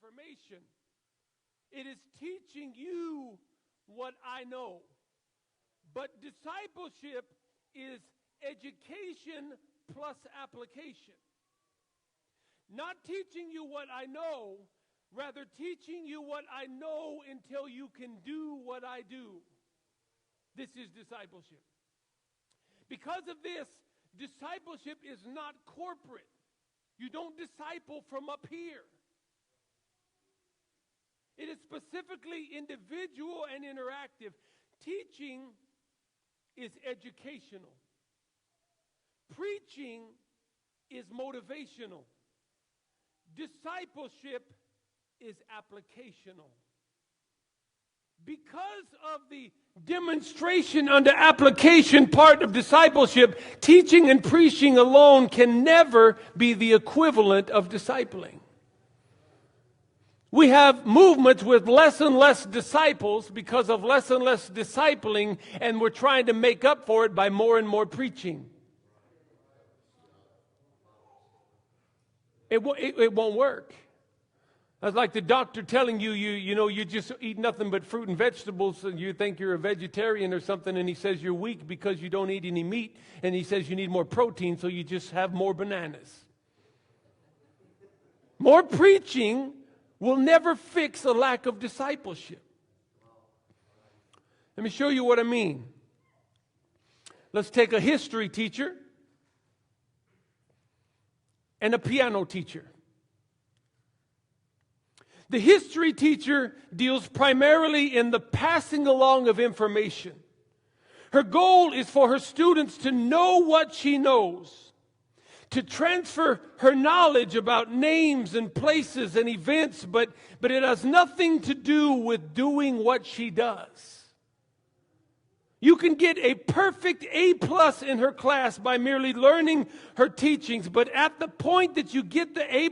information. It is teaching you what I know. But discipleship is education plus application. Not teaching you what I know, rather teaching you what I know until you can do what I do. This is discipleship. Because of this, discipleship is not corporate. You don't disciple from up here. It is specifically individual and interactive. Teaching is educational. Preaching is motivational. Discipleship is applicational. Because of the demonstration under application part of discipleship, teaching and preaching alone can never be the equivalent of discipling. We have movements with less and less disciples because of less and less discipling, and we're trying to make up for it by more and more preaching. It won't work. That's like the doctor telling you, you just eat nothing but fruit and vegetables, and you think you're a vegetarian or something, and he says you're weak because you don't eat any meat, and he says you need more protein, so you just have more bananas. More preaching will never fix a lack of discipleship. Let me show you what I mean. Let's take a history teacher and a piano teacher. The history teacher deals primarily in the passing along of information. Her goal is for her students to know what she knows, to transfer her knowledge about names and places and events, but it has nothing to do with doing what she does. You can get a perfect A+ in her class by merely learning her teachings, but at the point that you get the A+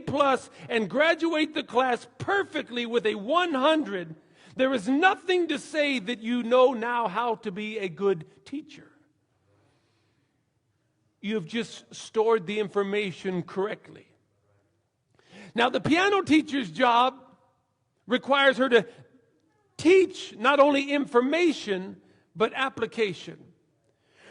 and graduate the class perfectly with a 100, there is nothing to say that you know now how to be a good teacher. You have just stored the information correctly. Now, the piano teacher's job requires her to teach not only information, but application.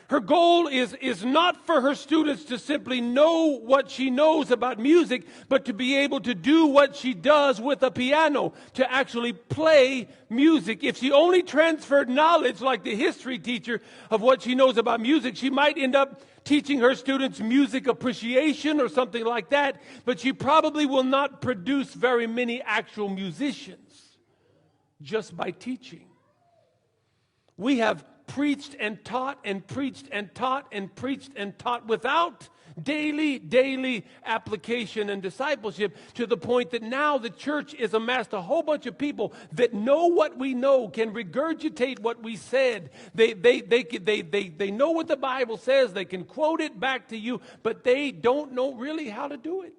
Her goal is not for her students to simply know what she knows about music, but to be able to do what she does with a piano, to actually play music. If she only transferred knowledge, like the history teacher, of what she knows about music, she might end up teaching her students music appreciation or something like that, but she probably will not produce very many actual musicians just by teaching. We have preached and taught and preached and taught and preached and taught without daily application and discipleship, to the point that now the church is amassed a whole bunch of people that know what we know, can regurgitate what we said. They know what the Bible says. They can quote it back to you, but they don't know really how to do it.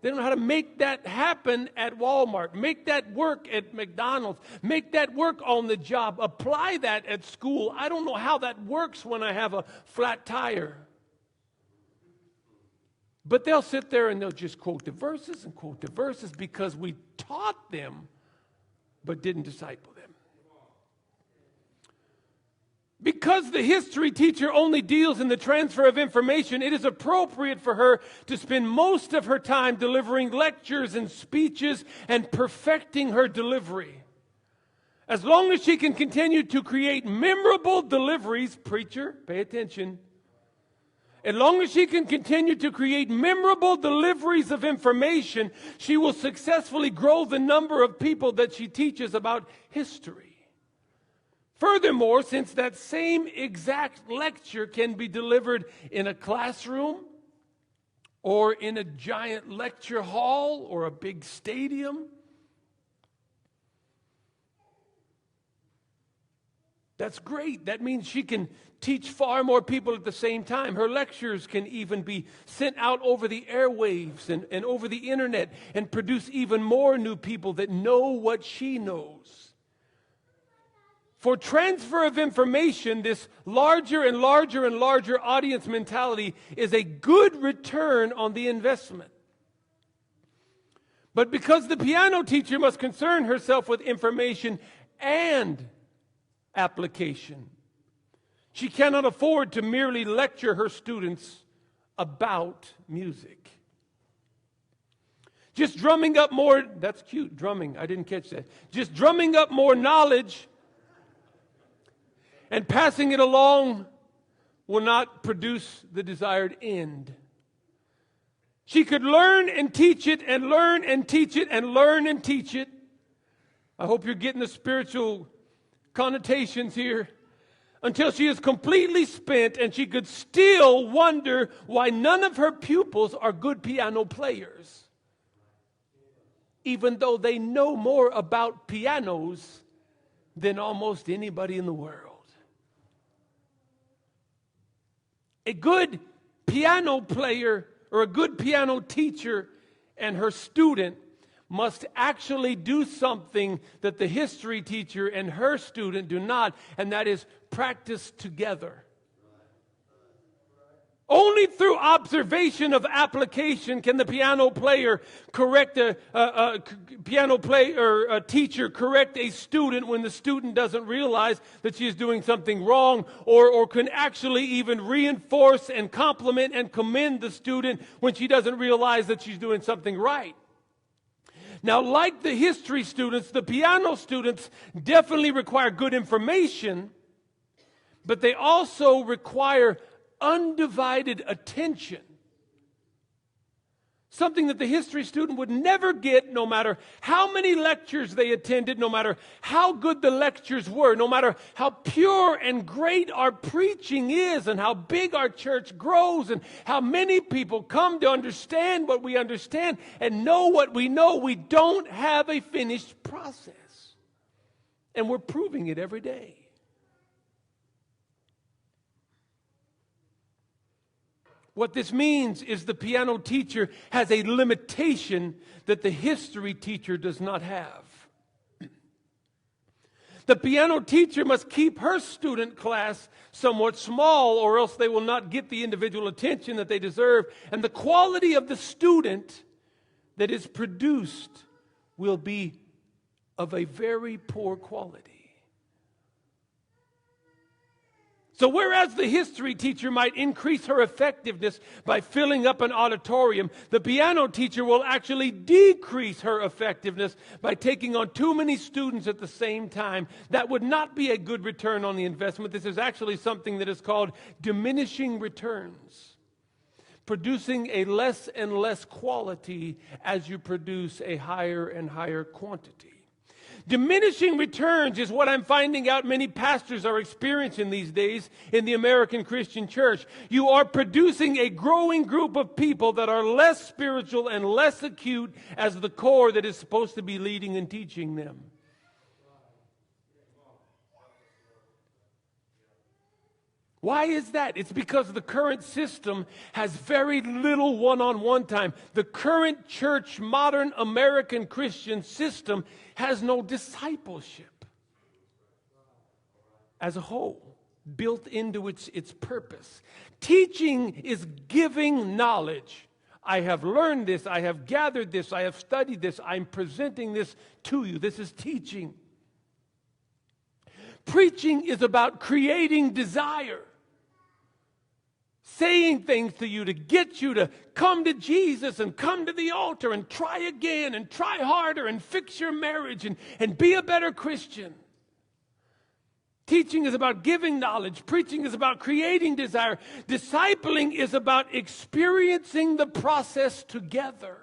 They don't know how to make that happen at Walmart, make that work at McDonald's, make that work on the job, apply that at school. I don't know how that works when I have a flat tire. But they'll sit there and they'll just quote the verses and quote the verses because we taught them but didn't disciple them. Because the history teacher only deals in the transfer of information, it is appropriate for her to spend most of her time delivering lectures and speeches and perfecting her delivery. As long as she can continue to create memorable deliveries, preacher, pay attention. As long as she can continue to create memorable deliveries of information, she will successfully grow the number of people that she teaches about history. Furthermore, since that same exact lecture can be delivered in a classroom or in a giant lecture hall or a big stadium, that's great. That means she can teach far more people at the same time. Her lectures can even be sent out over the airwaves and over the internet and produce even more new people that know what she knows. For transfer of information, this larger and larger and larger audience mentality is a good return on the investment. But because the piano teacher must concern herself with information and application, she cannot afford to merely lecture her students about music. Just drumming up more, that's cute, drumming, I didn't catch that. Just drumming up more knowledge and passing it along will not produce the desired end. She could learn and teach it and learn and teach it and learn and teach it. I hope you're getting the spiritual connotations here. Until she is completely spent and she could still wonder why none of her pupils are good piano players, even though they know more about pianos than almost anybody in the world. A good piano player or a good piano teacher and her student must actually do something that the history teacher and her student do not, and that is practice together. Only through observation of application can the piano player correct a teacher correct a student when the student doesn't realize that she is doing something wrong, or can actually even reinforce and compliment and commend the student when she doesn't realize that she's doing something right. Now, like the history students, the piano students definitely require good information, but they also require undivided attention. Something that the history student would never get, no matter how many lectures they attended, no matter how good the lectures were, no matter how pure and great our preaching is, and how big our church grows, and how many people come to understand what we understand and know what we know. We don't have a finished process. And we're proving it every day. What this means is the piano teacher has a limitation that the history teacher does not have. The piano teacher must keep her student class somewhat small, or else they will not get the individual attention that they deserve. And the quality of the student that is produced will be of a very poor quality. So whereas the history teacher might increase her effectiveness by filling up an auditorium, the piano teacher will actually decrease her effectiveness by taking on too many students at the same time. That would not be a good return on the investment. This is actually something that is called diminishing returns, producing a less and less quality as you produce a higher and higher quantity. Diminishing returns is what I'm finding out many pastors are experiencing these days in the American Christian church. You are producing a growing group of people that are less spiritual and less acute as the core that is supposed to be leading and teaching them. Why is that? It's because the current system has very little one-on-one time. The current church, modern American Christian system has no discipleship as a whole built into its purpose. Teaching is giving knowledge. I have learned this, I have gathered this, I have studied this, I'm presenting this to you. This is teaching. Preaching is about creating desire. Saying things to you to get you to come to Jesus and come to the altar and try again and try harder and fix your marriage and be a better Christian. Teaching is about giving knowledge. Preaching is about creating desire. Discipling is about experiencing the process together.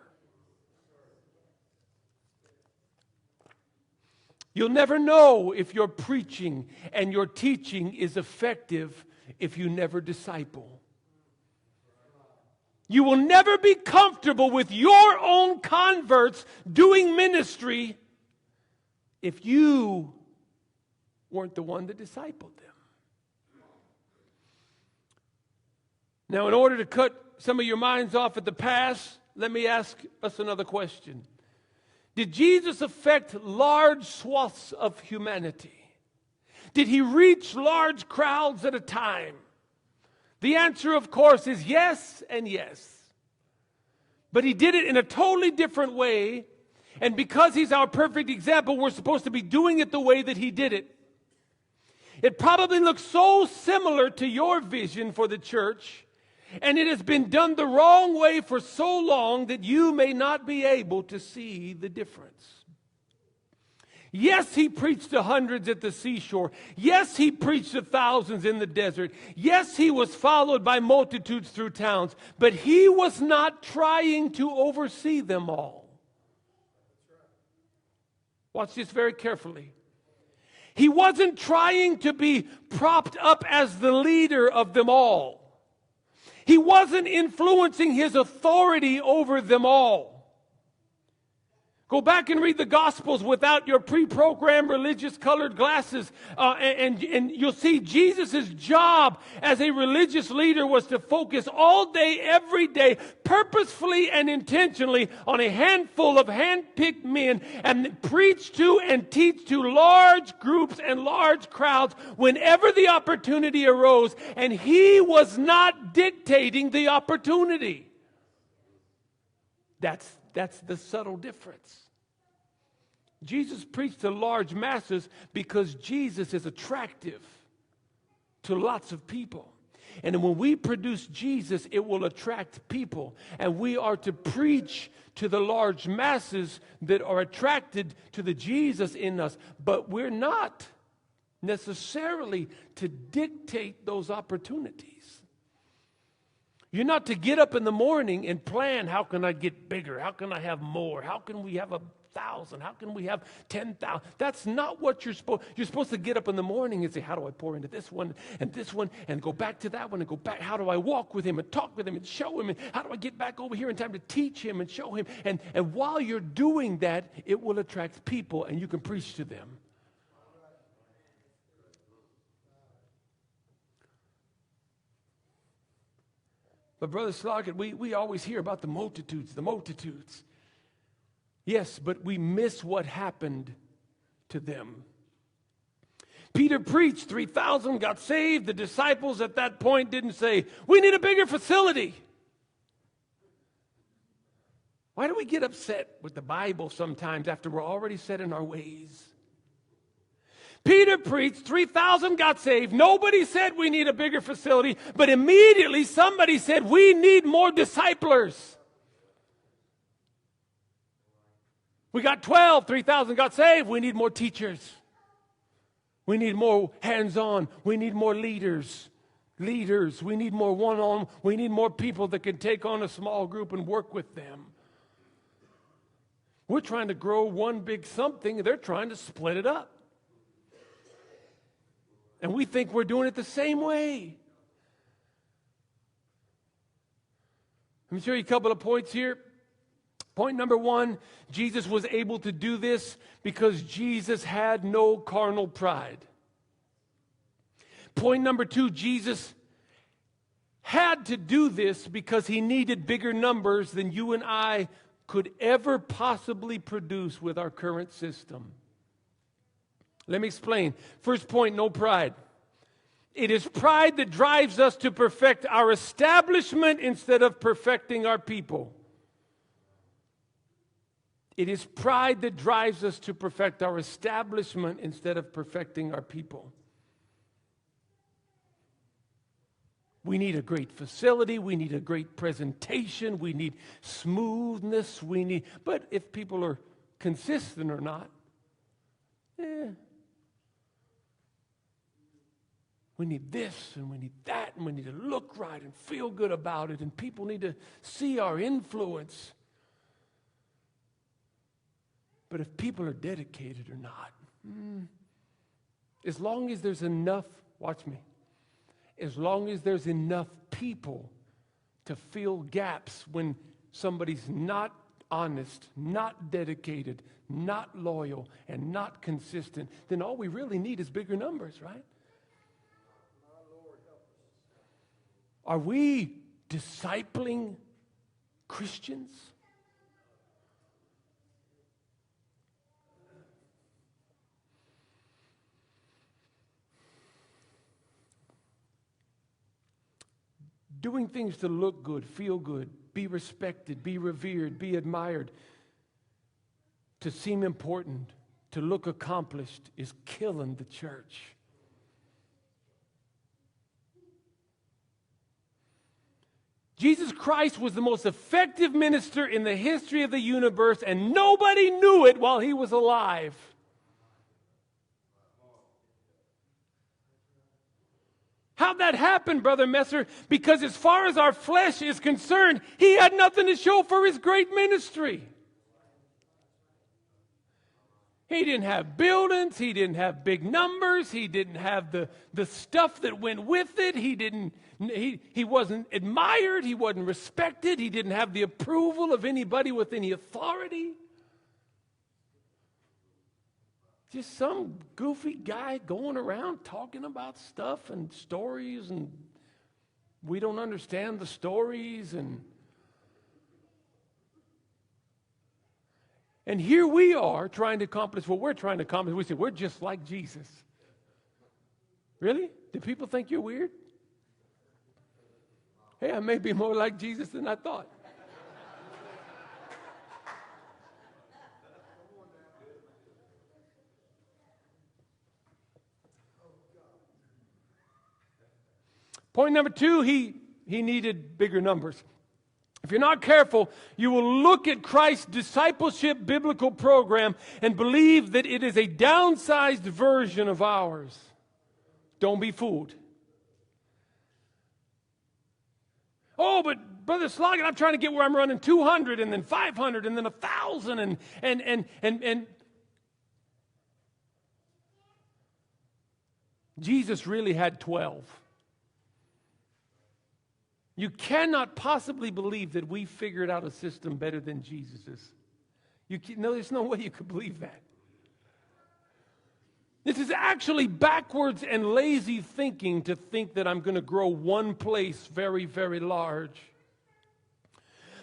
You'll never know if your preaching and your teaching is effective if you never disciple. You will never be comfortable with your own converts doing ministry if you weren't the one that discipled them. Now, in order to cut some of your minds off at the past, let me ask us another question. Did Jesus affect large swaths of humanity? Did he reach large crowds at a time? The answer, of course, is yes and yes. But he did it in a totally different way And because he's our perfect example, we're supposed to be doing it the way that he did it. It probably looks so similar to your vision for the church, and it has been done the wrong way for so long that you may not be able to see the difference. Yes, he preached to hundreds at the seashore. Yes, he preached to thousands in the desert. Yes, he was followed by multitudes through towns, but he was not trying to oversee them all. Watch this very carefully. He wasn't trying to be propped up as the leader of them all. He wasn't influencing his authority over them all. Go back and read the Gospels without your pre-programmed religious colored glasses, and you'll see Jesus' job as a religious leader was to focus all day, every day, purposefully and intentionally on a handful of hand-picked men and preach to and teach to large groups and large crowds whenever the opportunity arose, and he was not dictating the opportunity. That's the subtle difference. Jesus preached to large masses because Jesus is attractive to lots of people. And when we produce Jesus, it will attract people. And we are to preach to the large masses that are attracted to the Jesus in us. But we're not necessarily to dictate those opportunities. You're not to get up in the morning and plan, how can I get bigger? How can I have more? How can we have 1,000? How can we have 10,000? That's not what you're supposed. You're supposed to get up in the morning and say, how do I pour into this one and go back to that one and go back? How do I walk with him and talk with him and show him? And how do I get back over here in time to teach him and show him? And while you're doing that, it will attract people and you can preach to them. But Brother Sloggett, we always hear about the multitudes. Yes, but we miss what happened to them. Peter preached, 3,000 got saved. The disciples at that point didn't say, we need a bigger facility. Why do we get upset with the Bible sometimes after we're already set in our ways? Peter preached, 3,000 got saved. Nobody said we need a bigger facility, but immediately somebody said we need more disciplers. We got 12, 3,000 got saved. We need more teachers. We need more hands-on. We need more leaders. We need more one-on-one. We need more people that can take on a small group and work with them. We're trying to grow one big something, and they're trying to split it up. And we think we're doing it the same way. Let me show you a couple of points here. Point number one, Jesus was able to do this because Jesus had no carnal pride. Point number two, Jesus had to do this because he needed bigger numbers than you and I could ever possibly produce with our current system. Let me explain. First point, no pride. It is pride that drives us to perfect our establishment instead of perfecting our people. It is pride that drives us to perfect our establishment instead of perfecting our people. We need a great facility. We need a great presentation. We need smoothness. But if people are consistent or not, we need this and we need that and we need to look right and feel good about it and people need to see our influence. But if people are dedicated or not, as long as there's enough, watch me, as long as there's enough people to fill gaps when somebody's not honest, not dedicated, not loyal, and not consistent, then all we really need is bigger numbers, right? Are we discipling Christians? Doing things to look good, feel good, be respected, be revered, be admired. to seem important, to look accomplished, is killing the church. Jesus Christ was the most effective minister in the history of the universe, and nobody knew it while he was alive. How'd that happen, Brother Messer? Because as far as our flesh is concerned, he had nothing to show for his great ministry. He didn't have buildings. He didn't have big numbers. He didn't have the stuff that went with it. He wasn't admired. He wasn't respected. He didn't have the approval of anybody with any authority. Just some goofy guy going around talking about stuff and stories, and we don't understand the stories. And here we are trying to accomplish what we're trying to accomplish. We say, we're just like Jesus. Really? Do people think you're weird? Hey, I may be more like Jesus than I thought. Point number 2, he needed bigger numbers. If you're not careful, you will look at Christ's discipleship biblical program and believe that it is a downsized version of ours. Don't be fooled. Oh, but Brother Sloggett, I'm trying to get where I'm running 200 and then 500 and then 1,000 and Jesus really had 12. You cannot possibly believe that we figured out a system better than Jesus's. There's no way you could believe that. This is actually backwards and lazy thinking to think that I'm going to grow one place very, very large.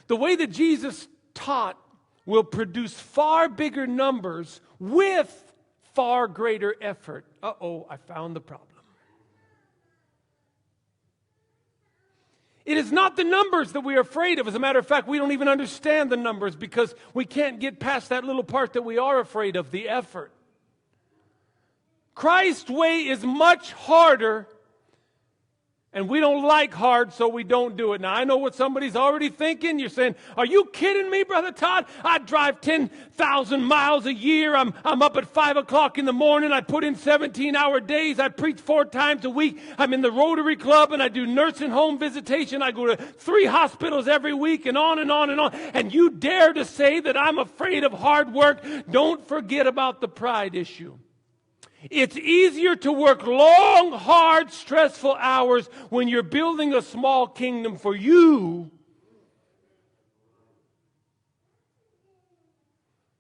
The way that Jesus taught will produce far bigger numbers with far greater effort. I found the problem. It is not the numbers that we are afraid of. As a matter of fact, we don't even understand the numbers because we can't get past that little part that we are afraid of, the effort. Christ's way is much harder, and we don't like hard, so we don't do it. Now, I know what somebody's already thinking. You're saying, are you kidding me, Brother Todd? I drive 10,000 miles a year. I'm up at 5 o'clock in the morning. I put in 17-hour days. I preach 4 times a week. I'm in the Rotary Club, and I do nursing home visitation. I go to 3 hospitals every week, and on and on and on. And you dare to say that I'm afraid of hard work? Don't forget about the pride issue. It's easier to work long, hard, stressful hours when you're building a small kingdom for you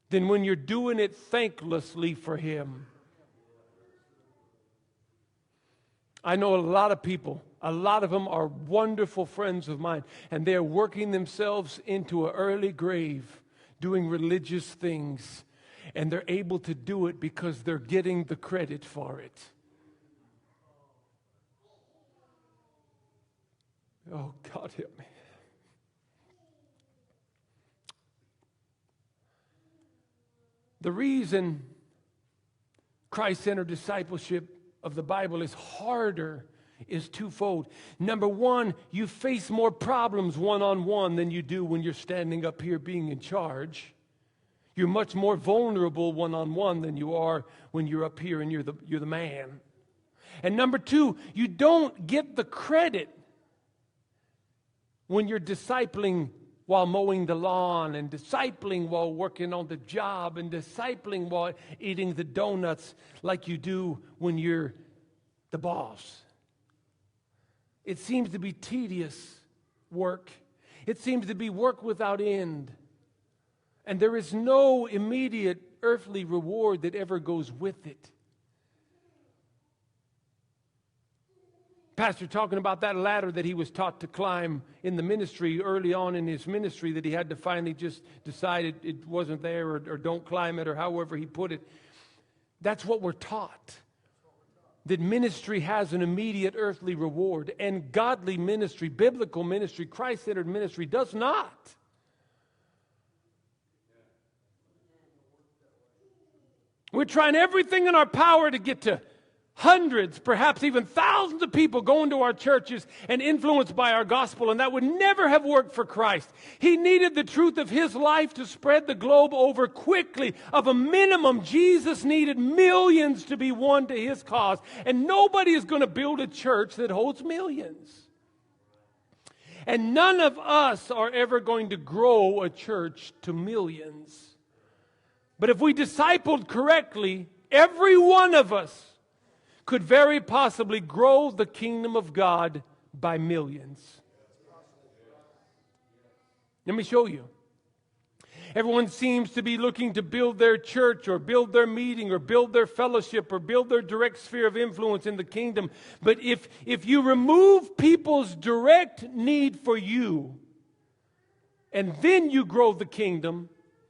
than when you're doing it thanklessly for Him. I know a lot of people, a lot of them are wonderful friends of mine, and they're working themselves into an early grave doing religious things. And they're able to do it because they're getting the credit for it. Oh, God help me. The reason Christ-centered discipleship of the Bible is harder is twofold. Number one, you face more problems one-on-one than you do when you're standing up here being in charge. You're much more vulnerable one-on-one than you are when you're up here and you're the man. And number two, you don't get the credit when you're discipling while mowing the lawn and discipling while working on the job and discipling while eating the donuts like you do when you're the boss. It seems to be tedious work. It seems to be work without end. And there is no immediate earthly reward that ever goes with it. Pastor talking about that ladder that he was taught to climb in the ministry early on in his ministry, that he had to finally just decide it wasn't there, or don't climb it, or however he put it. That's what we're taught. That ministry has an immediate earthly reward, and godly ministry, biblical ministry, Christ-centered ministry does not. We're trying everything in our power to get to hundreds, perhaps even thousands of people going to our churches and influenced by our gospel, and that would never have worked for Christ. He needed the truth of his life to spread the globe over quickly. Of a minimum, Jesus needed millions to be won to his cause, and nobody is going to build a church that holds millions. And none of us are ever going to grow a church to millions. But if we discipled correctly, every one of us could very possibly grow the kingdom of God by millions. Let me show you. Everyone seems to be looking to build their church or build their meeting or build their fellowship or build their direct sphere of influence in the kingdom. But if you remove people's direct need for you and then you grow the kingdom,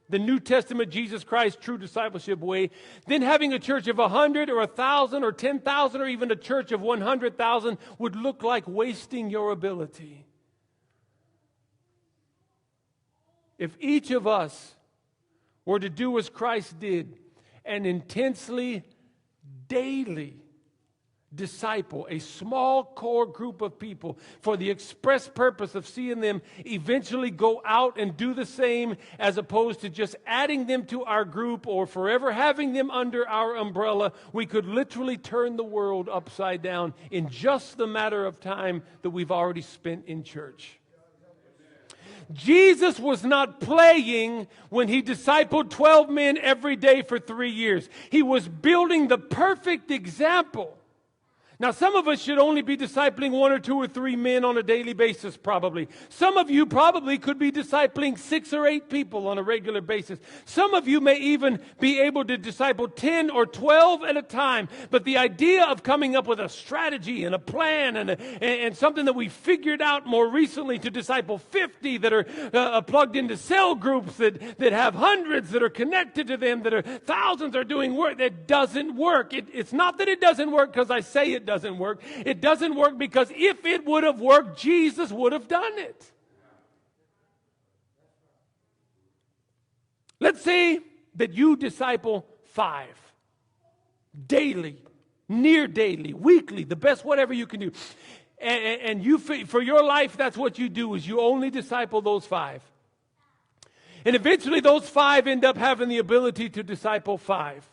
the New Testament, Jesus Christ, true discipleship way, then having a church of 100 or 1,000 or 10,000 or even a church of 100,000 would look like wasting your ability. If each of us were to do as Christ did and intensely, daily disciple a small core group of people for the express purpose of seeing them eventually go out and do the same, as opposed to just adding them to our group or forever having them under our umbrella, we could literally turn the world upside down in just the matter of time that we've already spent in church. Jesus was not playing when he discipled 12 men every day for 3 years. He was building the perfect example. Now, some of us should only be discipling 1 or 2 or 3 men on a daily basis, probably. Some of you probably could be discipling 6 or 8 people on a regular basis. Some of you may even be able to disciple 10 or 12 at a time. But the idea of coming up with a strategy and a plan and something that we figured out more recently to disciple 50 that are plugged into cell groups that have hundreds that are connected to them, that are thousands are doing work, that doesn't work. It's not that it doesn't work because I say it doesn't work. It doesn't work because if it would have worked, Jesus would have done it. Let's say that you disciple 5 daily, near daily, weekly, the best whatever you can do. And you, for your life, that's what you do, is you only disciple those 5. And eventually those 5 end up having the ability to disciple 5.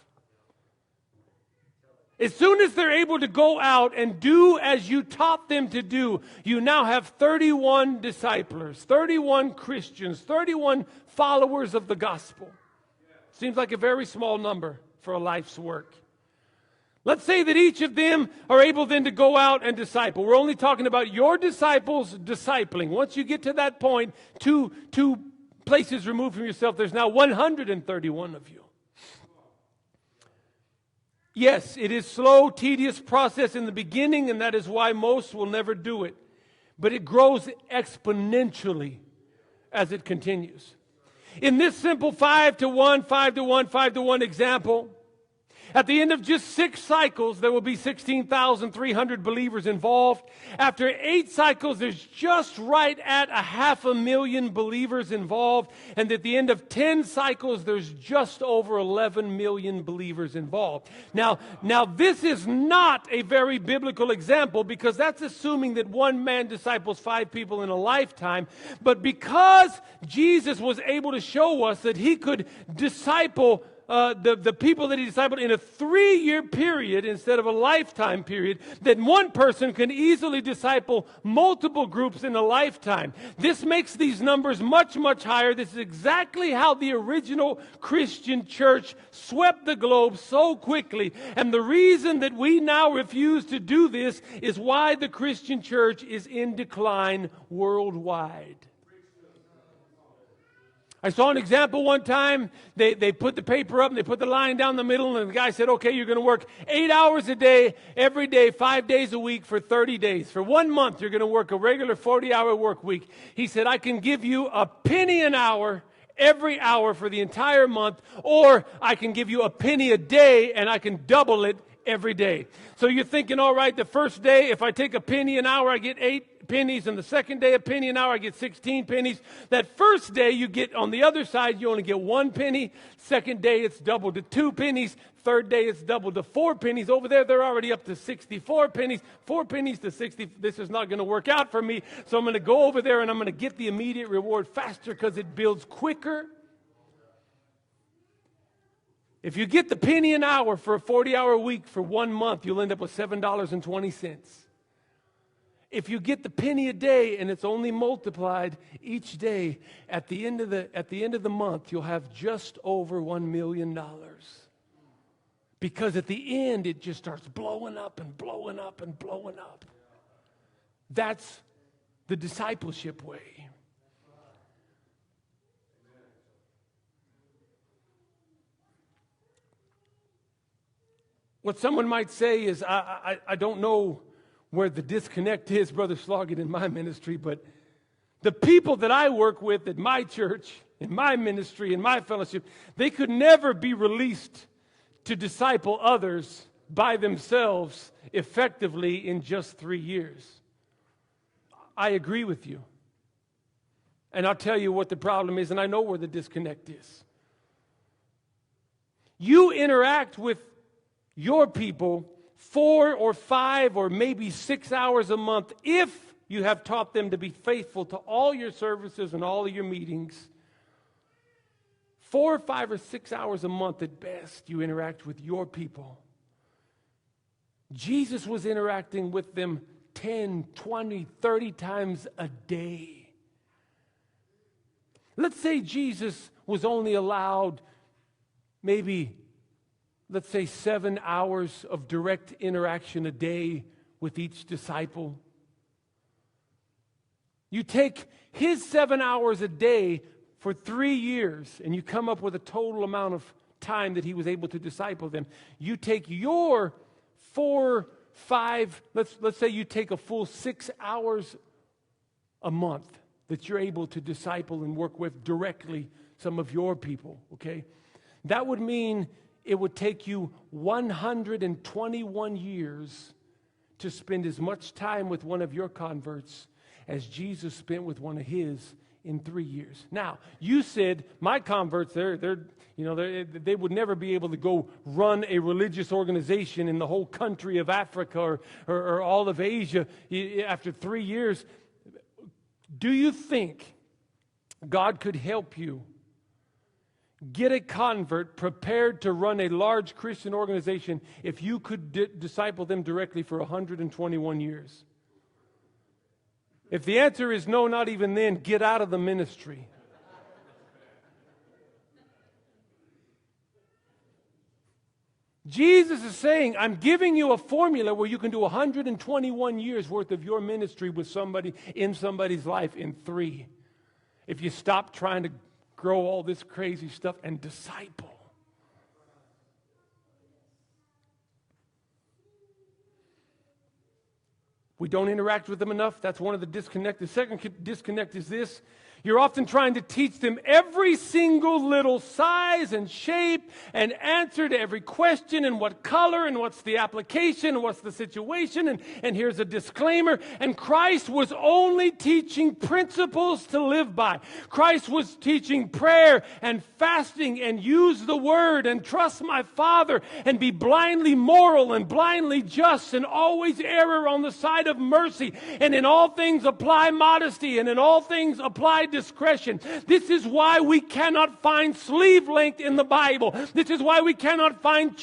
As soon as they're able to go out and do as you taught them to do, you now have 31 disciplers, 31 Christians, 31 followers of the gospel. Seems like a very small number for a life's work. Let's say that each of them are able then to go out and disciple. We're only talking about your disciples discipling. Once you get to that point, two places removed from yourself, there's now 131 of you. Yes, it is slow, tedious process in the beginning, and that is why most will never do it. But it grows exponentially as it continues. In this simple 5 to 1, 5 to 1, 5 to 1 example, at the end of just 6 cycles, there will be 16,300 believers involved. After 8 cycles, there's just right at 500,000 believers involved. And at the end of 10 cycles, there's just over 11 million believers involved. Now this is not a very biblical example, because that's assuming that one man disciples 5 people in a lifetime. But because Jesus was able to show us that he could disciple the people that he discipled in a 3-year period instead of a lifetime period, that one person can easily disciple multiple groups in a lifetime. This makes these numbers much, much higher. This is exactly how the original Christian church swept the globe so quickly. And the reason that we now refuse to do this is why the Christian church is in decline worldwide. I saw an example one time. They put the paper up and they put the line down the middle, and the guy said, okay, you're going to work 8 hours a day, every day, 5 days a week for 30 days. For 1 month, you're going to work a regular 40-hour work week. He said, I can give you a penny an hour every hour for the entire month, or I can give you a penny a day and I can double it every day. So you're thinking, all right, the first day, if I take a penny an hour, I get 8 pennies. And the second day, a penny an hour, I get 16 pennies. That first day, you get, on the other side, you only get 1 penny. Second day, it's doubled to 2 pennies. Third day, it's doubled to 4 pennies. Over there, they're already up to 64 pennies. 4 pennies to 60. This is not going to work out for me. So I'm going to go over there and I'm going to get the immediate reward faster because it builds quicker. If you get the penny an hour for a 40-hour week for 1 month, you'll end up with $7.20. If you get the penny a day and it's only multiplied each day, at the end of the month, you'll have just over $1 million. Because at the end, it just starts blowing up and blowing up and blowing up. That's the discipleship way. What someone might say is, I don't know where the disconnect is, Brother Sloggett, in my ministry, but the people that I work with at my church, in my ministry, in my fellowship, they could never be released to disciple others by themselves effectively in just 3 years. I agree with you. And I'll tell you what the problem is, and I know where the disconnect is. You interact with your people 4 or 5 or maybe 6 hours a month if you have taught them to be faithful to all your services and all of your meetings. 4 or 5 or 6 hours a month at best you interact with your people. Jesus was interacting with them 10, 20, 30 times a day. Let's say Jesus was only allowed maybe, let's say, 7 hours of direct interaction a day with each disciple. You take his 7 hours a day for 3 years, and you come up with a total amount of time that he was able to disciple them. You take your 4, 5, let's say you take a full 6 hours a month that you're able to disciple and work with directly some of your people, okay? That would mean it would take you 121 years to spend as much time with one of your converts as Jesus spent with one of his in 3 years. Now, you said my converts, they would never be able to go run a religious organization in the whole country of Africa or all of Asia after 3 years. Do you think God could help you get a convert prepared to run a large Christian organization if you could disciple them directly for 121 years? If the answer is no, not even then, get out of the ministry. Jesus is saying, I'm giving you a formula where you can do 121 years worth of your ministry with somebody in somebody's life in 3. If you stop trying to grow all this crazy stuff and disciple. We don't interact with them enough. That's one of the disconnects. The second disconnect is this. You're often trying to teach them every single little size and shape and answer to every question and what color and what's the application and what's the situation. And here's a disclaimer. And Christ was only teaching principles to live by. Christ was teaching prayer and fasting and use the word and trust my Father and be blindly moral and blindly just and always err on the side of mercy. And in all things apply modesty and in all things apply discretion. This is why we cannot find sleeve length in the Bible. This is why we cannot find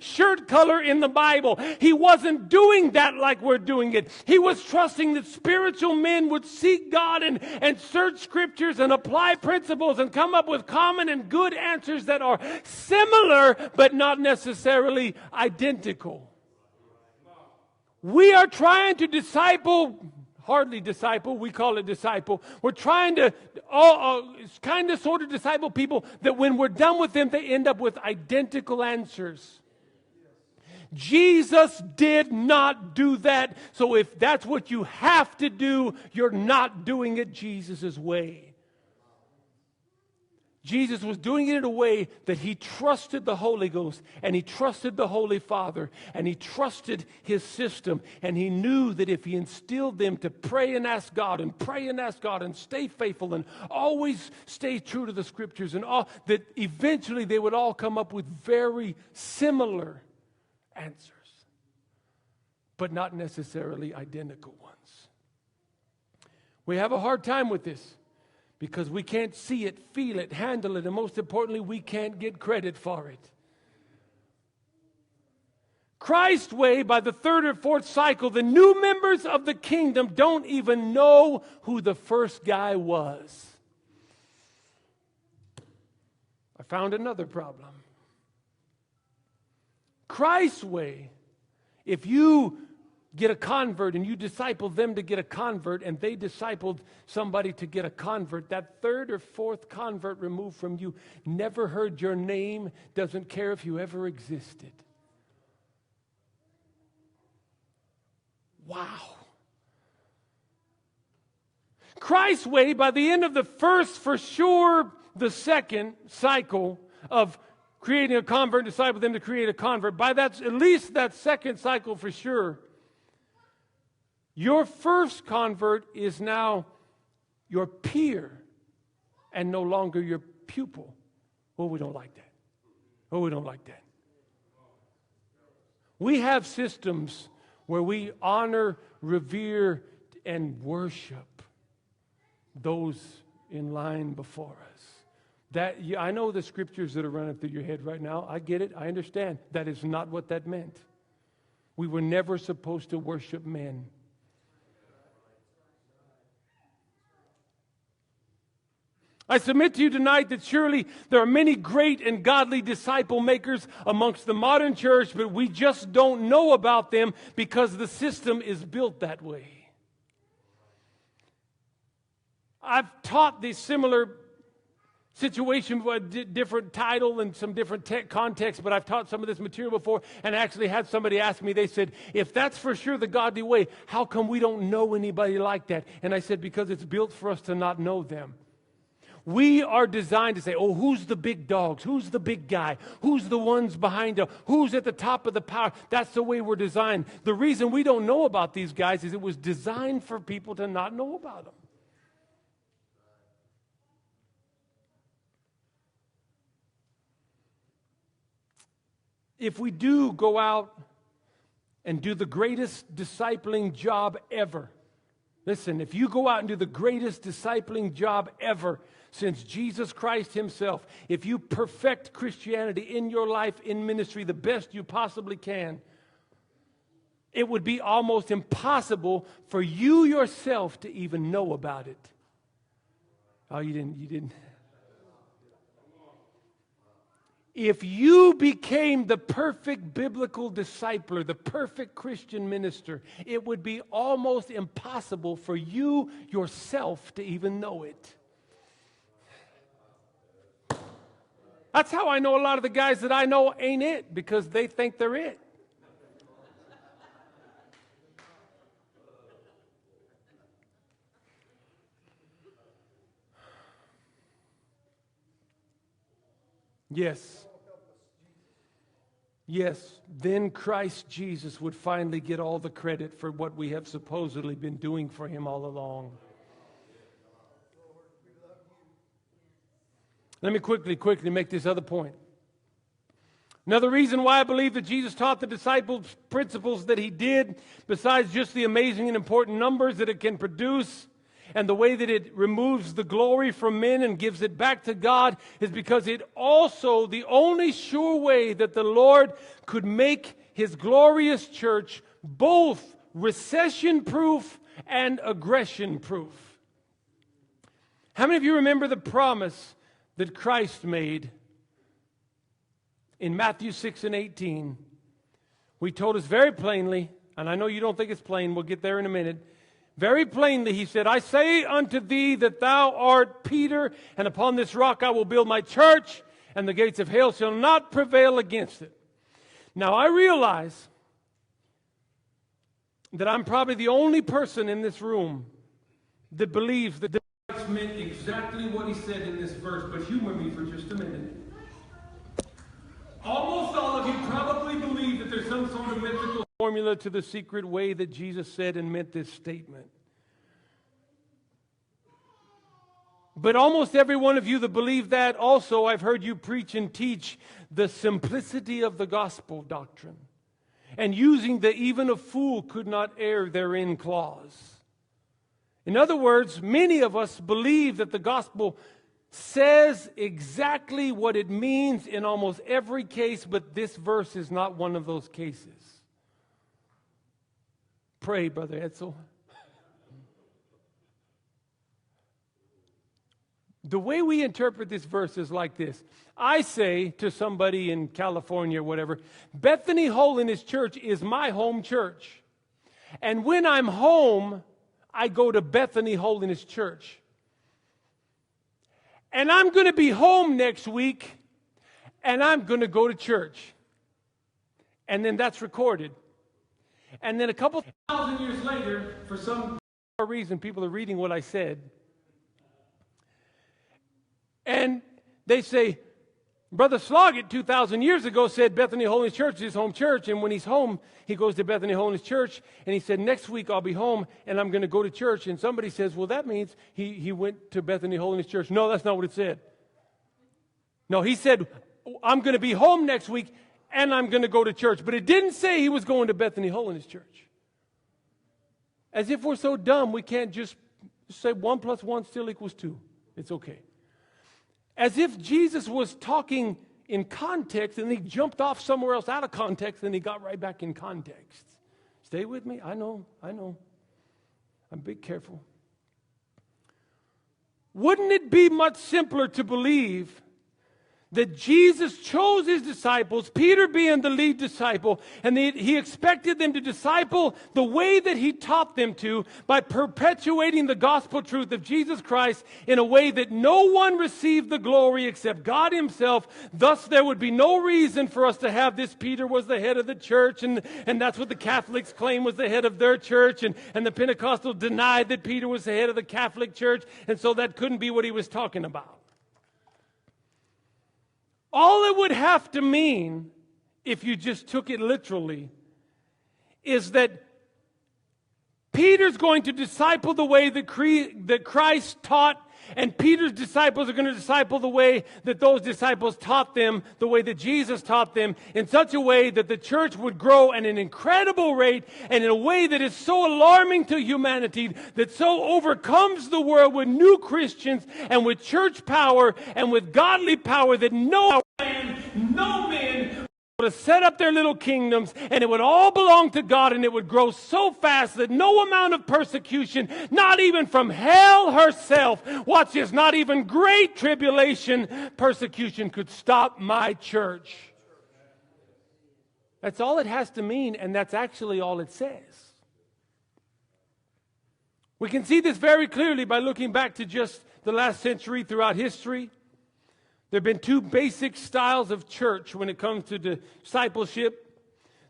shirt color in the Bible. He wasn't doing that like we're doing it. He was trusting that spiritual men would seek God and search scriptures and apply principles and come up with common and good answers that are similar but not necessarily identical. We are trying to disciple, hardly disciple, we call it disciple. We're trying to kind of sort of disciple people that when we're done with them, they end up with identical answers. Jesus did not do that. So if that's what you have to do, you're not doing it Jesus' way. Jesus was doing it in a way that he trusted the Holy Ghost, and he trusted the Holy Father, and he trusted his system, and he knew that if he instilled them to pray and ask God and pray and ask God and stay faithful and always stay true to the Scriptures and all, that eventually they would all come up with very similar answers, but not necessarily identical ones. We have a hard time with this, because we can't see it, feel it, handle it, and most importantly, we can't get credit for it. Christ's way, by the third or fourth cycle, the new members of the kingdom don't even know who the first guy was. I found another problem. Christ's way, if you get a convert and you disciple them to get a convert and they discipled somebody to get a convert, that third or fourth convert removed from you never heard your name, doesn't care if you ever existed. Wow. Christ's way, by the end of the first, for sure the second cycle of creating a convert, disciple them to create a convert, by that, at least that second cycle for sure, your first convert is now your peer and no longer your pupil. Oh, we don't like that. Oh, we don't like that. We have systems where we honor, revere, and worship those in line before us. I know the scriptures that are running through your head right now. I get it. I understand. That is not what that meant. We were never supposed to worship men. I submit to you tonight that surely there are many great and godly disciple makers amongst the modern church, but we just don't know about them because the system is built that way. I've taught this similar situation with a different title and some different context, but I've taught some of this material before and actually had somebody ask me, they said, if that's for sure the godly way, how come we don't know anybody like that? And I said, because it's built for us to not know them. We are designed to say, oh, who's the big dogs? Who's the big guy? Who's the ones behind them? Who's at the top of the power? That's the way we're designed. The reason we don't know about these guys is it was designed for people to not know about them. If we do go out and do the greatest discipling job ever, listen, if you go out and do the greatest discipling job ever since Jesus Christ himself, if you perfect Christianity in your life, in ministry, the best you possibly can, it would be almost impossible for you yourself to even know about it. Oh, you didn't. If you became the perfect biblical discipler, the perfect Christian minister, it would be almost impossible for you yourself to even know it. That's how I know a lot of the guys that I know ain't it, because they think they're it. Yes. Yes, then Christ Jesus would finally get all the credit for what we have supposedly been doing for him all along. Let me quickly make this other point. Another reason why I believe that Jesus taught the disciples principles that he did, besides just the amazing and important numbers that it can produce, and the way that it removes the glory from men and gives it back to God, is because it also, the only sure way that the Lord could make his glorious church both recession-proof and aggression-proof. How many of you remember the promise that Christ made in Matthew 6 and 18? He told us very plainly, and I know you don't think it's plain, we'll get there in a minute. Very plainly, he said, I say unto thee that thou art Peter, and upon this rock I will build my church, and the gates of hell shall not prevail against it. Now, I realize that I'm probably the only person in this room that believes that this is Christ meant exactly what he said in this verse, but humor me for just a minute. Almost all of you probably believe that there's some sort of mythical formula to the secret way that Jesus said and meant this statement. But almost every one of you that believe that also, I've heard you preach and teach the simplicity of the gospel doctrine, and using the even a fool could not err therein clause. In other words, many of us believe that the gospel says exactly what it means in almost every case, but this verse is not one of those cases. Pray, Brother Edsel. The way we interpret this verse is like this. I say to somebody in California or whatever, Bethany Holiness Church is my home church. And when I'm home, I go to Bethany Holiness Church. And I'm going to be home next week, and I'm going to go to church. And then that's recorded. And then a couple thousand years later, for some reason, people are reading what I said. And they say, Brother Sloggett 2,000 years ago said Bethany Holiness Church is his home church. And when he's home, he goes to Bethany Holiness Church. And he said, next week I'll be home and I'm going to go to church. And somebody says, well, that means he went to Bethany Holiness Church. No, that's not what it said. No, he said, I'm going to be home next week and I'm going to go to church. But it didn't say he was going to Bethany Holiness Church. As if we're so dumb, we can't just say 1 + 1 still equals 2. It's okay. As if Jesus was talking in context and he jumped off somewhere else out of context and he got right back in context. Stay with me? I know. I'm being careful. Wouldn't it be much simpler to believe that Jesus chose his disciples, Peter being the lead disciple, and he expected them to disciple the way that he taught them to by perpetuating the gospel truth of Jesus Christ in a way that no one received the glory except God himself. Thus, there would be no reason for us to have this Peter was the head of the church, and that's what the Catholics claim was the head of their church, and the Pentecostals denied that Peter was the head of the Catholic church, and so that couldn't be what he was talking about. All it would have to mean, if you just took it literally, is that Peter's going to disciple the way that Christ taught, and Peter's disciples are going to disciple the way that those disciples taught them, the way that Jesus taught them, in such a way that the church would grow at an incredible rate and in a way that is so alarming to humanity, that so overcomes the world with new Christians and with church power and with godly power that no man would set up their little kingdoms, and it would all belong to God, and it would grow so fast that no amount of persecution, not even from hell herself, watch this, not even great tribulation, persecution could stop my church. That's all it has to mean, and that's actually all it says. We can see this very clearly by looking back to just the last century throughout history. There have been two basic styles of church when it comes to discipleship.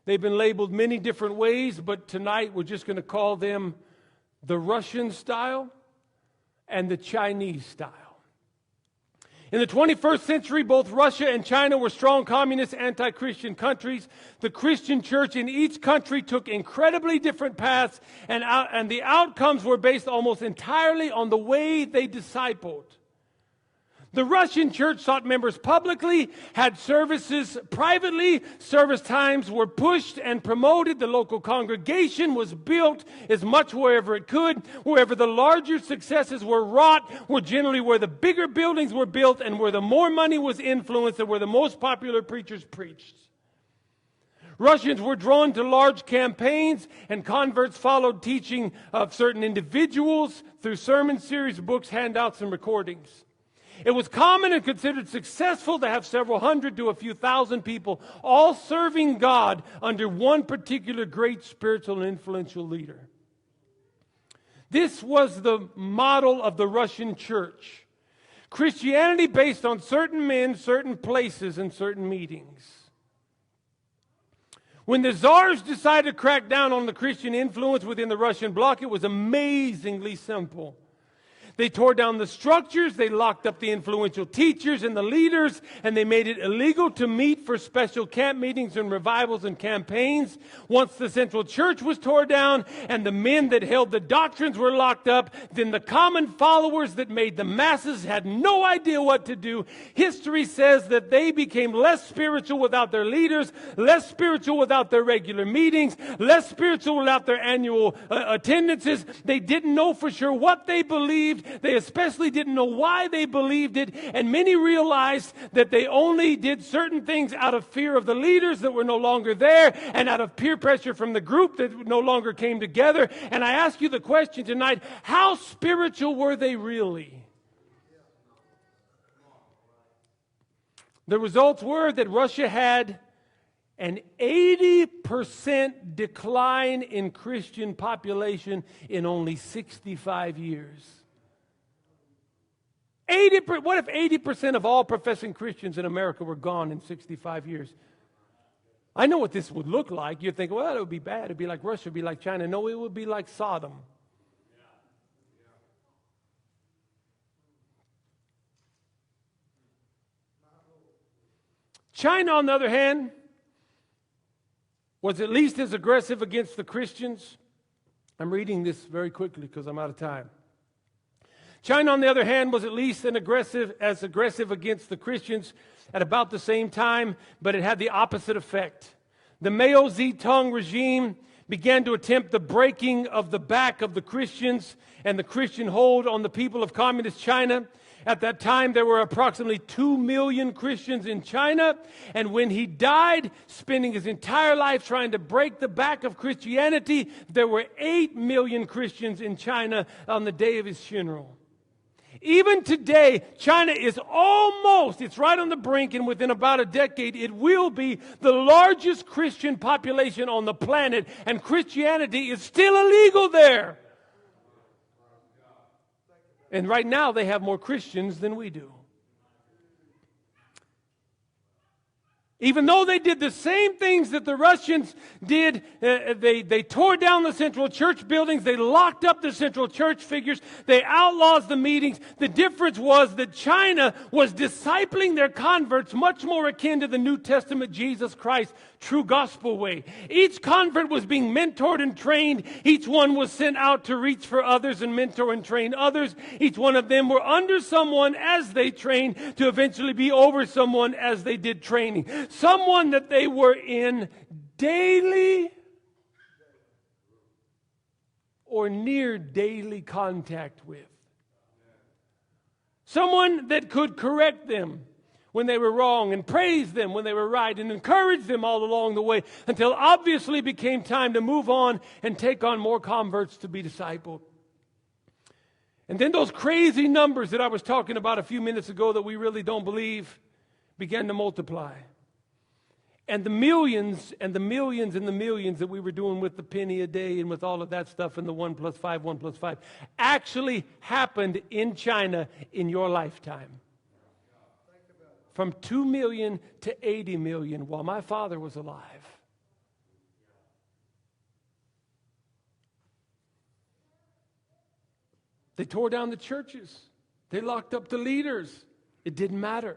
They've been labeled many different ways, but tonight we're just going to call them the Russian style and the Chinese style. In the 21st century, both Russia and China were strong communist, anti-Christian countries. The Christian church in each country took incredibly different paths, and the outcomes were based almost entirely on the way they discipled. The Russian church sought members publicly, had services privately, service times were pushed and promoted, the local congregation was built as much wherever it could. Wherever the larger successes were wrought were generally where the bigger buildings were built and where the more money was influenced and where the most popular preachers preached. Russians were drawn to large campaigns, and converts followed teaching of certain individuals through sermon series, books, handouts, and recordings. It was common and considered successful to have several hundred to a few thousand people all serving God under one particular great spiritual and influential leader. This was the model of the Russian church. Christianity based on certain men, certain places, and certain meetings. When the czars decided to crack down on the Christian influence within the Russian bloc, it was amazingly simple. They tore down the structures, they locked up the influential teachers and the leaders, and they made it illegal to meet for special camp meetings and revivals and campaigns. Once the central church was torn down and the men that held the doctrines were locked up, then the common followers that made the masses had no idea what to do. History says that they became less spiritual without their leaders, less spiritual without their regular meetings, less spiritual without their annual attendances. They didn't know for sure what they believed. They especially didn't know why they believed it, and many realized that they only did certain things out of fear of the leaders that were no longer there and out of peer pressure from the group that no longer came together. And I ask you the question tonight, how spiritual were they really? The results were that Russia had an 80% decline in Christian population in only 65 years. What if 80% of all professing Christians in America were gone in 65 years? I know what this would look like. You'd think, well, it would be bad. It would be like Russia. It would be like China. No, it would be like Sodom. China, on the other hand, was at least as aggressive against the Christians. I'm reading this very quickly because I'm out of time. China, on the other hand, was at least as aggressive against the Christians at about the same time, but it had the opposite effect. The Mao Zedong regime began to attempt the breaking of the back of the Christians and the Christian hold on the people of communist China. At that time, there were approximately 2 million Christians in China, and when he died, spending his entire life trying to break the back of Christianity, there were 8 million Christians in China on the day of his funeral. Even today, China is it's right on the brink, and within about a decade, it will be the largest Christian population on the planet, and Christianity is still illegal there. And right now, they have more Christians than we do. Even though they did the same things that the Russians did, they tore down the central church buildings, they locked up the central church figures, they outlawed the meetings. The difference was that China was discipling their converts much more akin to the New Testament Jesus Christ true gospel way. Each convert was being mentored and trained. Each one was sent out to reach for others and mentor and train others. Each one of them were under someone as they trained to eventually be over someone as they did training. Someone that they were in daily or near daily contact with. Someone that could correct them when they were wrong and praise them when they were right and encourage them all along the way until obviously it became time to move on and take on more converts to be discipled. And then those crazy numbers that I was talking about a few minutes ago that we really don't believe began to multiply. And the millions and the millions and the millions that we were doing with the penny a day and with all of that stuff and the 1 + 5, 1 + 5 actually happened in China in your lifetime. From 2 million to 80 million while my father was alive. They tore down the churches. They locked up the leaders. It didn't matter.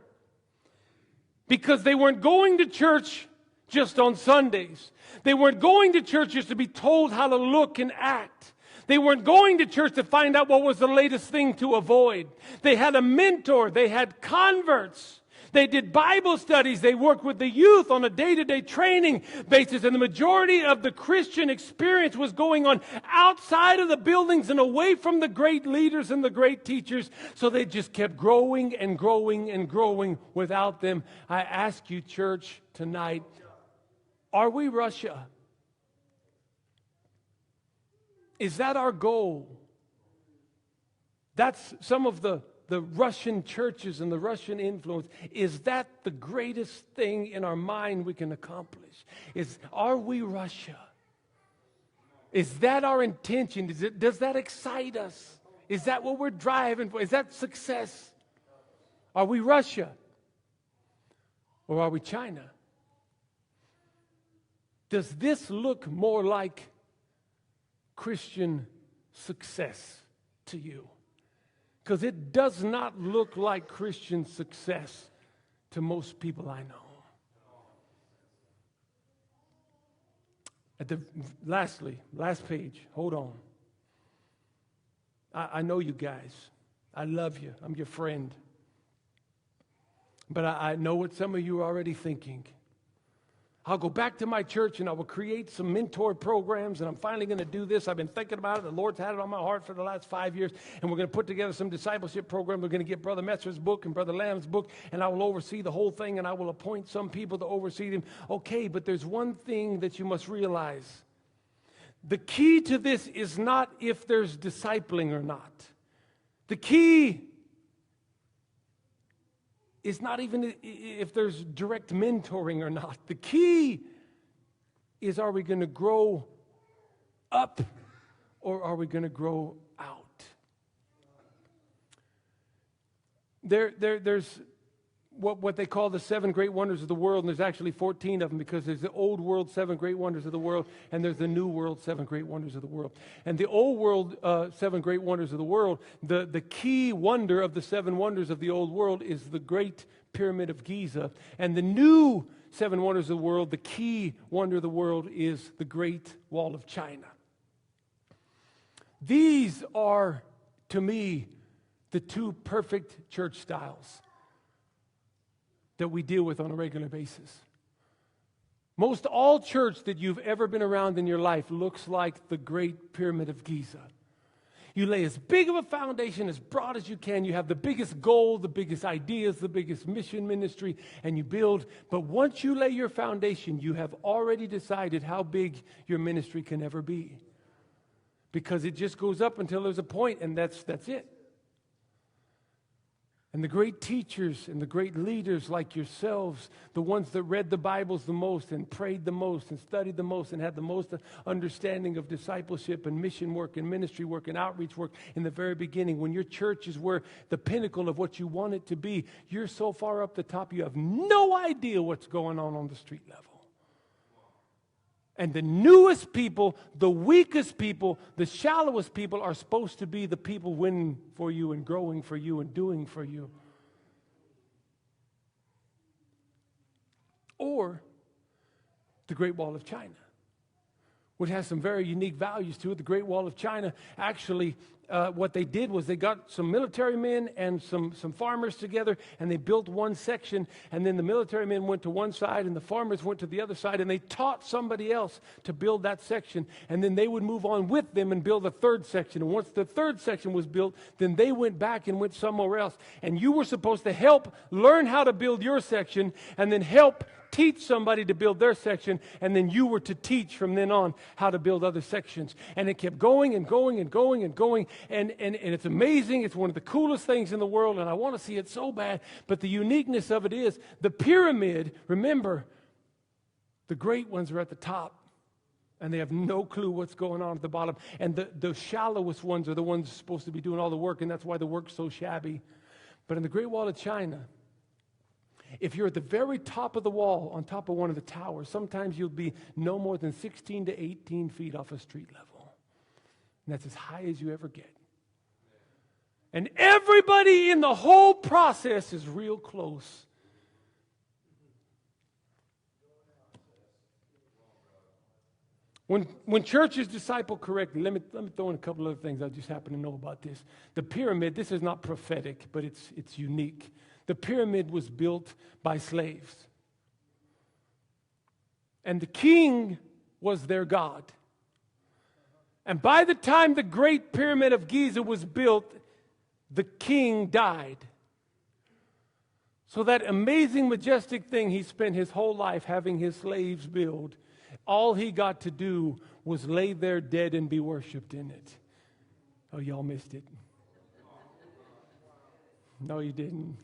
Because they weren't going to church just on Sundays. They weren't going to church just to be told how to look and act. They weren't going to church to find out what was the latest thing to avoid. They had a mentor. They had converts. They did Bible studies. They worked with the youth on a day-to-day training basis. And the majority of the Christian experience was going on outside of the buildings and away from the great leaders and the great teachers. So they just kept growing and growing and growing without them. I ask you, church, tonight, are we Russia? Is that our goal? That's some of the Russian churches and the Russian influence. Is that the greatest thing in our mind we can accomplish? Are we Russia? Is that our intention? Does that excite us? Is that what we're driving for? Is that success? Are we Russia? Or are we China? Does this look more like Christian success to you? Because it does not look like Christian success to most people I know. Lastly, last page, hold on. I know you guys. I love you. I'm your friend. But I know what some of you are already thinking. I'll go back to my church and I will create some mentor programs, and I'm finally going to do this. I've been thinking about it. The Lord's had it on my heart for the last 5 years, and we're going to put together some discipleship program. We're going to get Brother Metzger's book and Brother Lamb's book, and I will oversee the whole thing, and I will appoint some people to oversee them. Okay, but there's one thing that you must realize. The key to this is not if there's discipling or not. The key is not even if there's direct mentoring or not. The key is, are we going to grow up or are we going to grow out? There's what they call the 7 great wonders of the world, and there's actually 14 of them, because there's the old world 7 great wonders of the world, and there's the new world 7 great wonders of the world. And the old world 7 great wonders of the world, the key wonder of the 7 wonders of the old world is the Great Pyramid of Giza. And the new 7 wonders of the world, the key wonder of the world, is the Great Wall of China. These are, to me, the 2 perfect church styles that we deal with on a regular basis. Most all church that you've ever been around in your life looks like the Great Pyramid of Giza. You lay as big of a foundation, as broad as you can. You have the biggest goal, the biggest ideas, the biggest mission ministry, and you build. But once you lay your foundation, you have already decided how big your ministry can ever be. Because it just goes up until there's a point, and that's it. And the great teachers and the great leaders like yourselves, the ones that read the Bibles the most and prayed the most and studied the most and had the most understanding of discipleship and mission work and ministry work and outreach work in the very beginning, when your church is where the pinnacle of what you want it to be, you're so far up the top you have no idea what's going on the street level. And the newest people, the weakest people, the shallowest people are supposed to be the people winning for you and growing for you and doing for you. Or the Great Wall of China, which has some very unique values to it. The Great Wall of China, actually, what they did was they got some military men and some farmers together, and they built one section, and then the military men went to one side and the farmers went to the other side, and they taught somebody else to build that section, and then they would move on with them and build a third section. And once the third section was built, then they went back and went somewhere else, and you were supposed to help learn how to build your section and then help teach somebody to build their section, and then you were to teach from then on how to build other sections. And it kept going and going and going and going, and it's amazing. It's one of the coolest things in the world, and I want to see it so bad. But the uniqueness of it is the pyramid, remember, the great ones are at the top, and they have no clue what's going on at the bottom. And the shallowest ones are the ones supposed to be doing all the work, and that's why the work's so shabby. But in the Great Wall of China, if you're at the very top of the wall, on top of one of the towers, sometimes you'll be no more than 16 to 18 feet off a street level. And that's as high as you ever get. And everybody in the whole process is real close. When churches disciple correctly, let me throw in a couple other things I just happen to know about this. The pyramid, this is not prophetic, but it's unique. The pyramid was built by slaves. And the king was their god. And by the time the Great Pyramid of Giza was built, the king died. So that amazing, majestic thing he spent his whole life having his slaves build, all he got to do was lay there dead and be worshipped in it. Oh, y'all missed it. No, you didn't.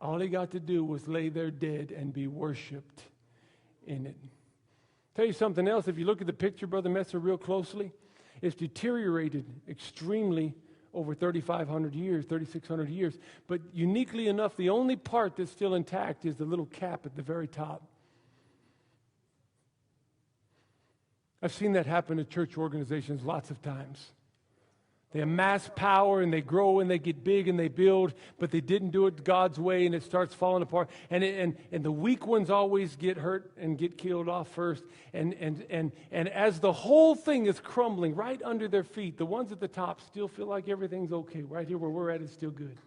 All he got to do was lay there dead and be worshipped in it. Tell you something else. If you look at the picture, Brother Metzer, real closely, it's deteriorated extremely over 3,500 years, 3,600 years. But uniquely enough, the only part that's still intact is the little cap at the very top. I've seen that happen to church organizations lots of times. They amass power and they grow and they get big and they build, but they didn't do it God's way and it starts falling apart. And the weak ones always get hurt and get killed off first. And as the whole thing is crumbling right under their feet, the ones at the top still feel like everything's okay. Right here where we're at, it's still good.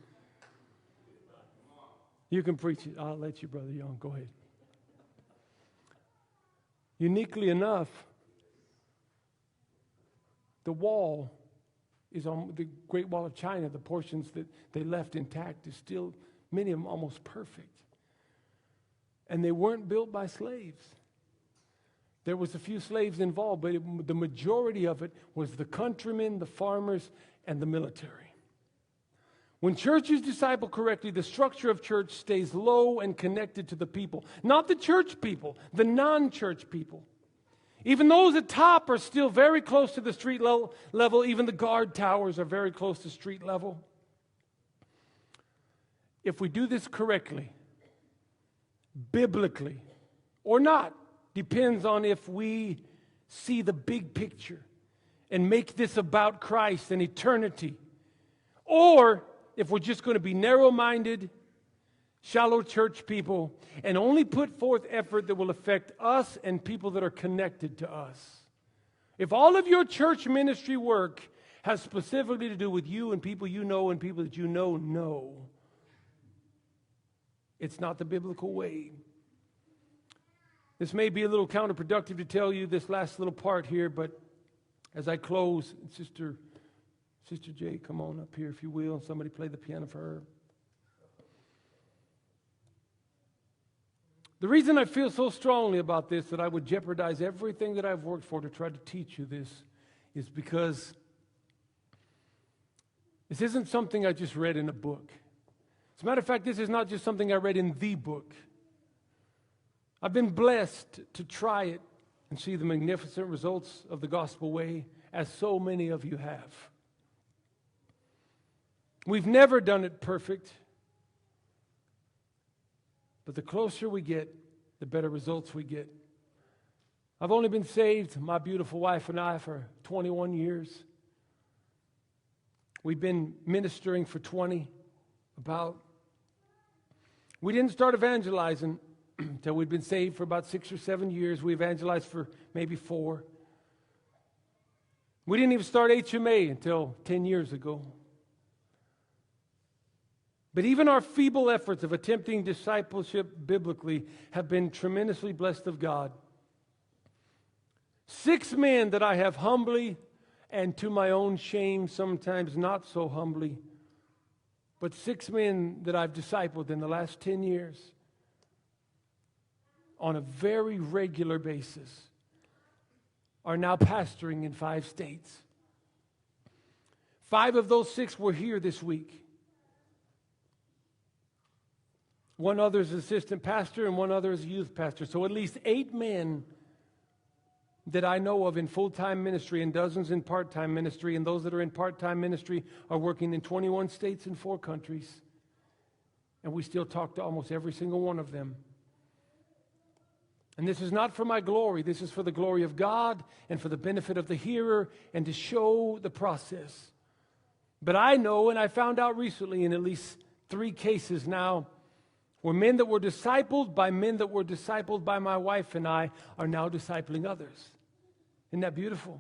You can preach it. I'll let you, Brother Young. Go ahead. Uniquely enough, the wall is on the Great Wall of China. The portions that they left intact is still, many of them almost perfect. And they weren't built by slaves. There was a few slaves involved, but the majority of it was the countrymen, the farmers, and the military. When churches disciple correctly, the structure of church stays low and connected to the people. Not the church people, the non-church people. Even those at top are still very close to the street level. Even the guard towers are very close to street level. If we do this correctly, biblically, or not, depends on if we see the big picture and make this about Christ and eternity, or if we're just going to be narrow-minded, shallow church people, and only put forth effort that will affect us and people that are connected to us. If all of your church ministry work has specifically to do with you and people you know and people that you know, it's not the biblical way. This may be a little counterproductive to tell you this last little part here, but as I close, Sister Jay, come on up here if you will, and somebody play the piano for her. The reason I feel so strongly about this, that I would jeopardize everything that I've worked for to try to teach you this, is because this isn't something I just read in a book. As a matter of fact, this is not just something I read in the book. I've been blessed to try it and see the magnificent results of the gospel way, as so many of you have. We've never done it perfect. But the closer we get, the better results we get. I've only been saved, my beautiful wife and I, for 21 years. We've been ministering for 20, about. We didn't start evangelizing until we'd been saved for about 6 or 7 years. We evangelized for maybe 4. We didn't even start HMA until 10 years ago. But even our feeble efforts of attempting discipleship biblically have been tremendously blessed of God. 6 men that I have humbly and to my own shame, sometimes not so humbly, but 6 men that I've discipled in the last 10 years on a very regular basis are now pastoring in 5 states. 5 of those 6 were here this week. One other is assistant pastor and one other is youth pastor. So at least 8 men that I know of in full-time ministry and dozens in part-time ministry. And those that are in part-time ministry are working in 21 states and 4 countries. And we still talk to almost every single one of them. And this is not for my glory. This is for the glory of God and for the benefit of the hearer and to show the process. But I know, and I found out recently in at least 3 cases now, where men that were discipled by men that were discipled by my wife and I are now discipling others. Isn't that beautiful?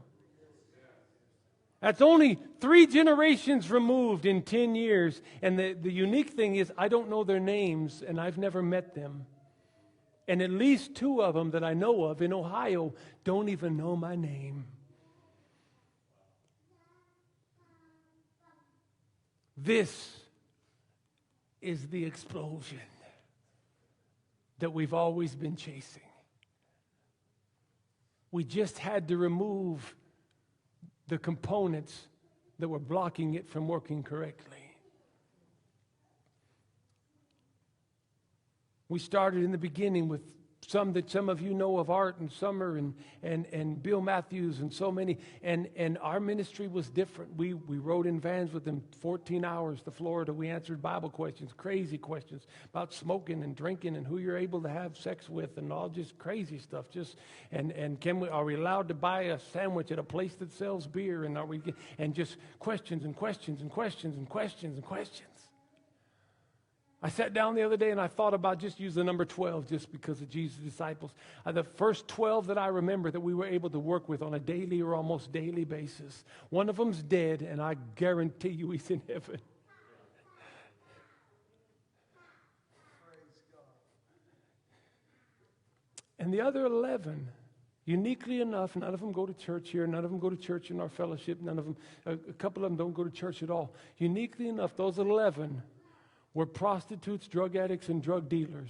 That's only 3 generations removed in 10 years. And the unique thing is I don't know their names and I've never met them. And at least 2 of them that I know of in Ohio don't even know my name. This is the explosion that we've always been chasing. We just had to remove the components that were blocking it from working correctly. We started in the beginning with some that some of you know of, Art and Summer and Bill Matthews and so many. And our ministry was different. We rode in vans with them 14 hours to Florida. We answered Bible questions, crazy questions about smoking and drinking and who you're able to have sex with and all just crazy stuff. And are we allowed to buy a sandwich at a place that sells beer? And just questions and questions and questions and questions and questions. I sat down the other day and I thought about just use the number 12 just because of Jesus' disciples. The first 12 that I remember that we were able to work with on a daily or almost daily basis. One of them's dead, and I guarantee you he's in heaven. And the other 11, uniquely enough, none of them go to church here. None of them go to church in our fellowship. A couple of them don't go to church at all. Uniquely enough, those 11 were prostitutes, drug addicts, and drug dealers.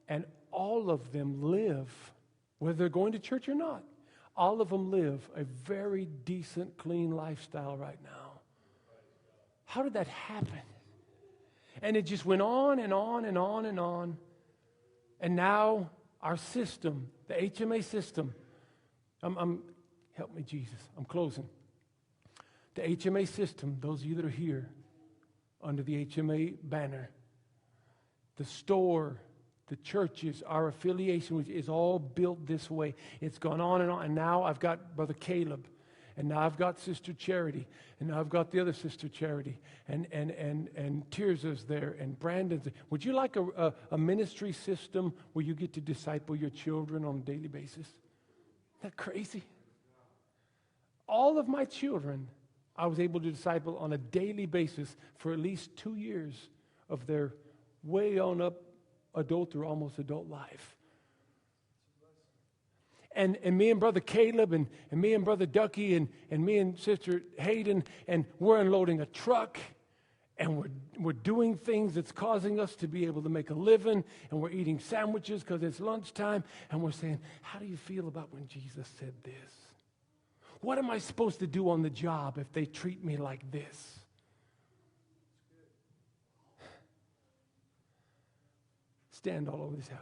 And all of them live, whether they're going to church or not, all of them live a very decent, clean lifestyle right now. How did that happen? And it just went on and on and on and on. And now our system, the HMA system, help me, Jesus, I'm closing. The HMA system, those of you that are here, under the HMA banner, the store, the churches, our affiliation, which is all built this way. It's gone on, and now I've got Brother Caleb, and now I've got Sister Charity, and now I've got the other Sister Charity, and Tirza's there, and Brandon's there. Would you like a ministry system where you get to disciple your children on a daily basis? Isn't that crazy? All of my children I was able to disciple on a daily basis for at least 2 years of their way on up adult or almost adult life. And me and Brother Caleb and me and Brother Ducky and me and Sister Hayden, and we're unloading a truck, and we're doing things that's causing us to be able to make a living, and we're eating sandwiches because it's lunchtime, and we're saying, how do you feel about when Jesus said this? What am I supposed to do on the job if they treat me like this? Stand all over this house.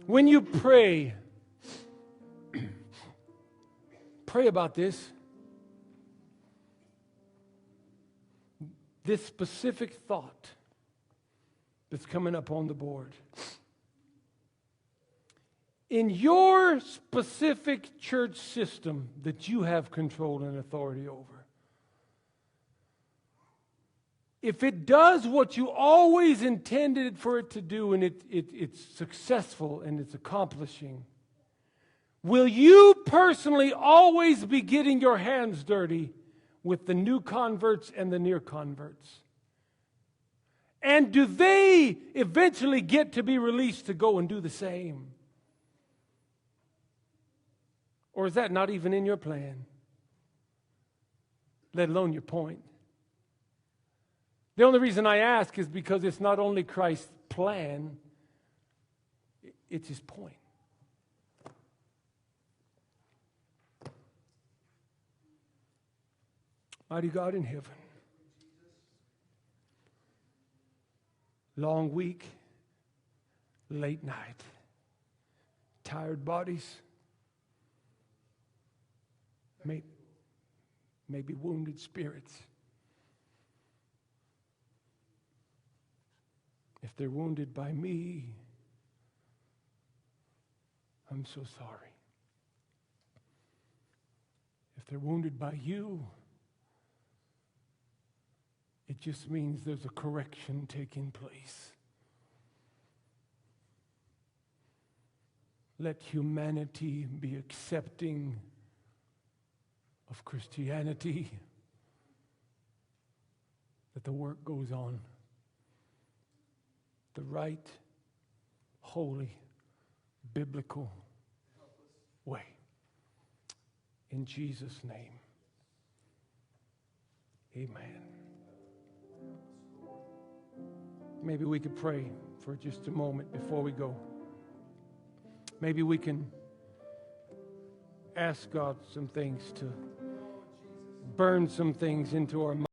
When you pray, pray about this. This specific thought that's coming up on the board. In your specific church system that you have control and authority over, if it does what you always intended for it to do, and it's successful and it's accomplishing, will you personally always be getting your hands dirty with the new converts and the near converts? And do they eventually get to be released to go and do the same? Or is that not even in your plan? Let alone your point. The only reason I ask is because it's not only Christ's plan, it's his point. Mighty God in heaven, long week, late night, tired bodies, maybe wounded spirits. If they're wounded by me, I'm so sorry. If they're wounded by you, it just means there's a correction taking place. Let humanity be accepting of Christianity, that the work goes on the right, holy, biblical way. In Jesus' name, amen. Maybe we could pray for just a moment before we go. Maybe we can ask God some things to burn some things into our mind.